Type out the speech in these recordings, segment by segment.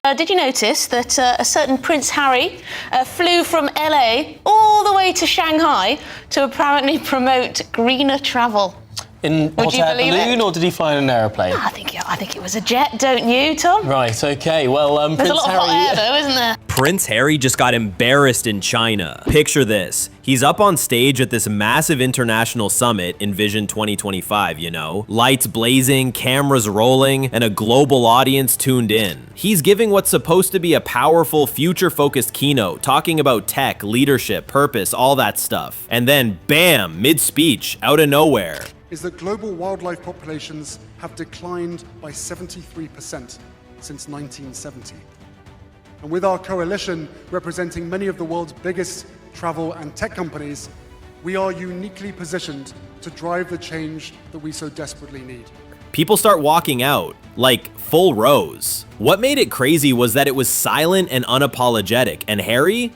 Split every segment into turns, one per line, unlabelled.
Did you notice that a certain Prince Harry flew from LA all the way to Shanghai to apparently promote greener travel?
In hot air balloon, or did he fly in an aeroplane?
I think it was a jet, don't you, Tom?
Right, okay. Well,
There's
Prince
a lot of hot air, though, isn't there?
Prince Harry just got embarrassed in China. Picture this. He's up on stage at this massive international summit, Envision 2025, you know. Lights blazing, cameras rolling, and a global audience tuned in. He's giving what's supposed to be a powerful, future-focused keynote, talking about tech, leadership, purpose, all that stuff. And then, bam, mid-speech, out of nowhere.
Is that global wildlife populations have declined by 73% since 1970. And with our coalition representing many of the world's biggest travel and tech companies, we are uniquely positioned to drive the change that we so desperately need.
People start walking out, like full rows. What made it crazy was that it was silent and unapologetic, and Harry?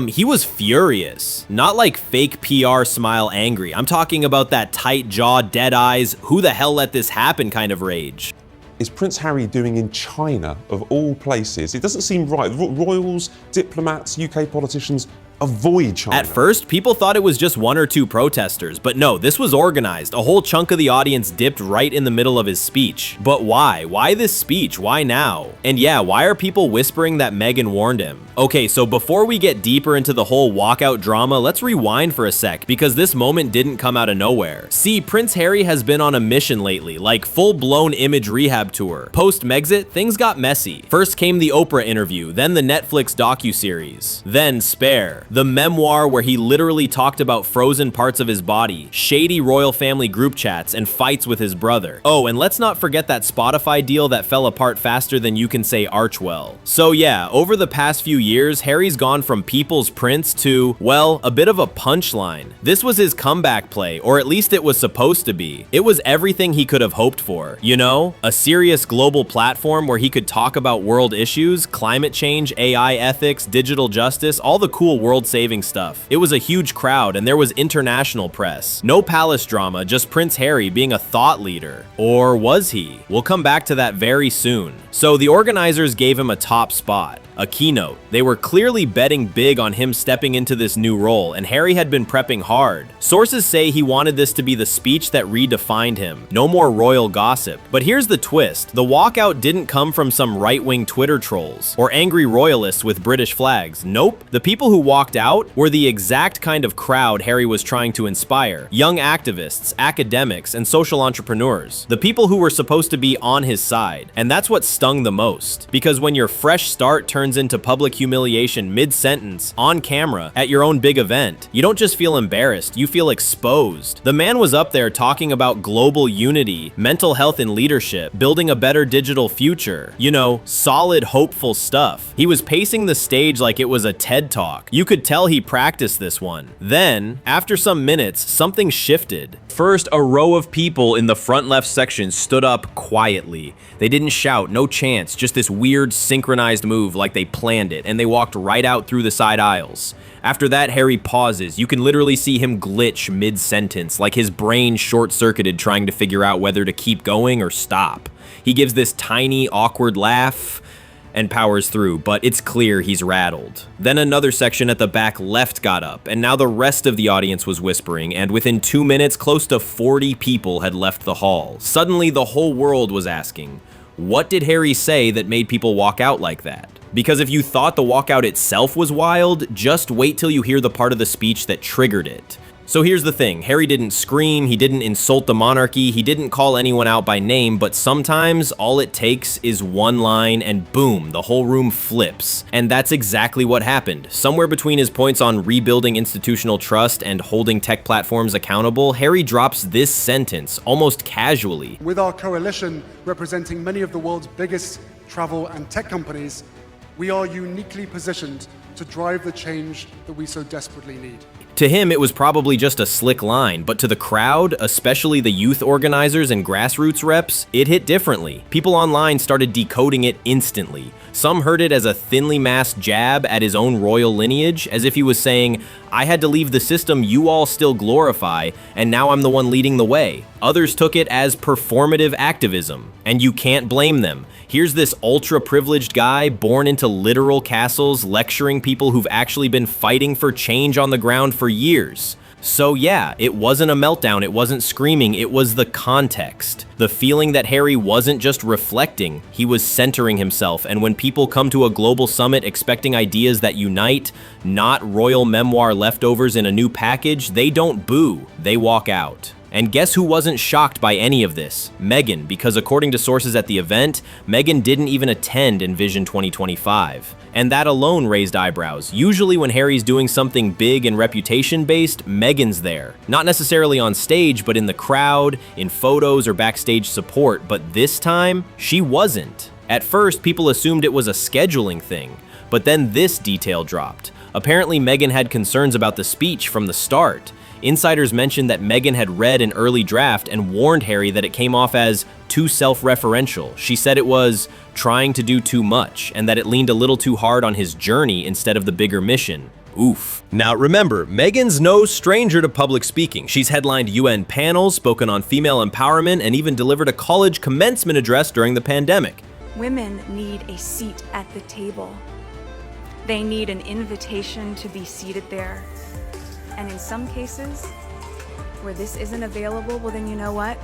He was furious. Not like fake PR smile angry. I'm talking about that tight jaw, dead eyes, who the hell let this happen kind of rage.
Is Prince Harry doing in China, of all places? It doesn't seem right. Royals, diplomats, UK politicians avoid China.
At first, people thought it was just one or two protesters, but no, this was organized. A whole chunk of the audience dipped right in the middle of his speech. But why? Why this speech? Why now? And yeah, why are people whispering that Meghan warned him? Okay, so before we get deeper into the whole walkout drama, let's rewind for a sec, because this moment didn't come out of nowhere. See, Prince Harry has been on a mission lately, like full-blown image rehab tour. Post-Megxit, things got messy. First came the Oprah interview, then the Netflix docuseries, then Spare, the memoir where he literally talked about frozen parts of his body, shady royal family group chats, and fights with his brother. Oh, and let's not forget that Spotify deal that fell apart faster than you can say Archwell. So yeah, over the past few years, Harry's gone from people's prince to, well, a bit of a punchline. This was his comeback play, or at least it was supposed to be. It was everything he could have hoped for. You know, a serious global platform where he could talk about world issues, climate change, AI ethics, digital justice, all the cool world-saving stuff. It was a huge crowd, and there was international press. No palace drama, just Prince Harry being a thought leader. Or was he? We'll come back to that very soon. So the organizers gave him a top spot, a keynote. They were clearly betting big on him stepping into this new role, and Harry had been prepping hard. Sources say he wanted this to be the speech that redefined him. No more royal gossip. But here's the twist. The walkout didn't come from some right-wing Twitter trolls or angry royalists with British flags. Nope. The people who walked out were the exact kind of crowd Harry was trying to inspire. Young activists, academics, and social entrepreneurs. The people who were supposed to be on his side. And that's what stung the most. Because when your fresh start turns into public humiliation mid-sentence, on camera, at your own big event, you don't just feel embarrassed, you feel exposed. The man was up there talking about global unity, mental health and leadership, building a better digital future. You know, solid, hopeful stuff. He was pacing the stage like it was a TED Talk. You could tell he practiced this one. Then, after some minutes, something shifted. First, a row of people in the front left section stood up quietly. They didn't shout, no chants, just this weird synchronized move like they planned it, and they walked right out through the side aisles. After that, Harry pauses. You can literally see him glitch mid-sentence, like his brain short-circuited trying to figure out whether to keep going or stop. He gives this tiny, awkward laugh and powers through, but it's clear he's rattled. Then another section at the back left got up, and now the rest of the audience was whispering, and within 2 minutes, close to 40 people had left the hall. Suddenly, the whole world was asking, what did Harry say that made people walk out like that? Because if you thought the walkout itself was wild, just wait till you hear the part of the speech that triggered it. So here's the thing, Harry didn't scream, he didn't insult the monarchy, he didn't call anyone out by name, but sometimes all it takes is one line and boom, the whole room flips. And that's exactly what happened. Somewhere between his points on rebuilding institutional trust and holding tech platforms accountable, Harry drops this sentence, almost casually.
With our coalition representing many of the world's biggest travel and tech companies, we are uniquely positioned to drive the change that we so desperately need.
To him, it was probably just a slick line, but to the crowd, especially the youth organizers and grassroots reps, it hit differently. People online started decoding it instantly. Some heard it as a thinly masked jab at his own royal lineage, as if he was saying, I had to leave the system you all still glorify, and now I'm the one leading the way. Others took it as performative activism, and you can't blame them. Here's this ultra-privileged guy born into literal castles lecturing people who've actually been fighting for change on the ground for years. So yeah, it wasn't a meltdown, it wasn't screaming, it was the context. The feeling that Harry wasn't just reflecting, he was centering himself, and when people come to a global summit expecting ideas that unite, not royal memoir leftovers in a new package, they don't boo, they walk out. And guess who wasn't shocked by any of this? Meghan, because according to sources at the event, Meghan didn't even attend Envision 2025. And that alone raised eyebrows. Usually when Harry's doing something big and reputation-based, Meghan's there. Not necessarily on stage, but in the crowd, in photos or backstage support, but this time, she wasn't. At first, people assumed it was a scheduling thing, but then this detail dropped. Apparently, Meghan had concerns about the speech from the start. Insiders mentioned that Meghan had read an early draft and warned Harry that it came off as too self-referential. She said it was trying to do too much, and that it leaned a little too hard on his journey instead of the bigger mission. Oof. Now remember, Meghan's no stranger to public speaking. She's headlined UN panels, spoken on female empowerment, and even delivered a college commencement address during the pandemic.
Women need a seat at the table. They need an invitation to be seated there. And in some cases, where this isn't available, well then you know what?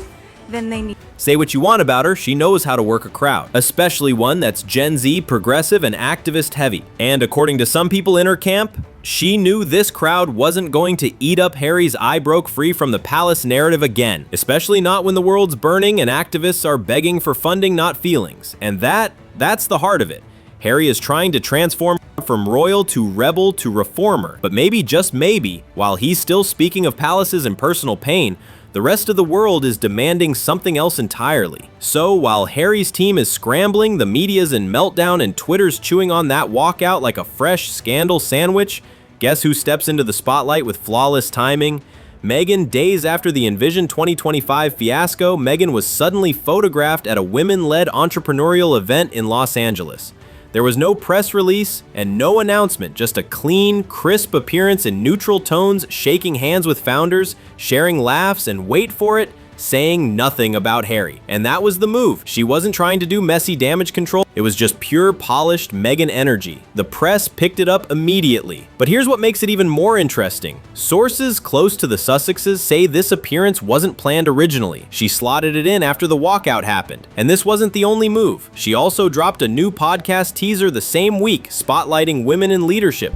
Then they need...
Say what you want about her, she knows how to work a crowd, especially one that's Gen Z, progressive, and activist heavy. And according to some people in her camp, she knew this crowd wasn't going to eat up Harry's "I broke free from the palace" narrative again, especially not when the world's burning and activists are begging for funding, not feelings. And that's the heart of it. Harry is trying to transform from royal to rebel to reformer, but maybe, just maybe, while he's still speaking of palaces and personal pain, the rest of the world is demanding something else entirely. So while Harry's team is scrambling, the media's in meltdown, and Twitter's chewing on that walkout like a fresh scandal sandwich, guess who steps into the spotlight with flawless timing? Meghan. Days after the Envision 2025 fiasco, Meghan was suddenly photographed at a women-led entrepreneurial event in Los Angeles. There was no press release and no announcement, just a clean, crisp appearance in neutral tones, shaking hands with founders, sharing laughs, and wait for it, saying nothing about Harry. And that was the move. She wasn't trying to do messy damage control. It was just pure, polished Meghan energy. The press picked it up immediately. But here's what makes it even more interesting. Sources close to the Sussexes say this appearance wasn't planned originally. She slotted it in after the walkout happened. And this wasn't the only move. She also dropped a new podcast teaser the same week, spotlighting women in leadership.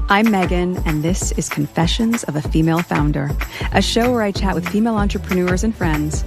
I'm Megan, and this is Confessions of a Female Founder, a show where I chat with female entrepreneurs and friends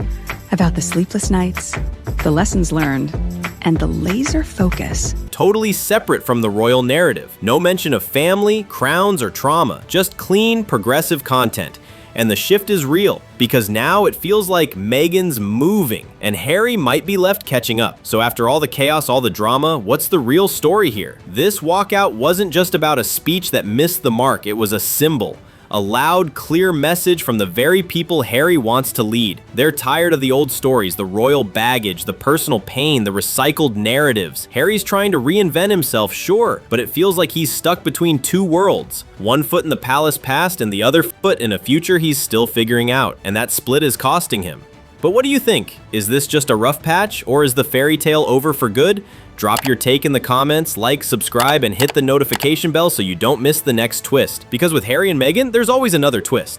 about the sleepless nights, the lessons learned, and the laser focus.
Totally separate from the royal narrative. No mention of family, crowns, or trauma. Just clean, progressive content. And the shift is real, because now it feels like Meghan's moving, and Harry might be left catching up. So after all the chaos, all the drama, what's the real story here? This walkout wasn't just about a speech that missed the mark, it was a symbol. A loud, clear message from the very people Harry wants to lead. They're tired of the old stories, the royal baggage, the personal pain, the recycled narratives. Harry's trying to reinvent himself, sure, but it feels like he's stuck between two worlds. One foot in the palace past and the other foot in a future he's still figuring out, and that split is costing him. But what do you think? Is this just a rough patch, or is the fairy tale over for good? Drop your take in the comments, like, subscribe, and hit the notification bell so you don't miss the next twist. Because with Harry and Meghan, there's always another twist.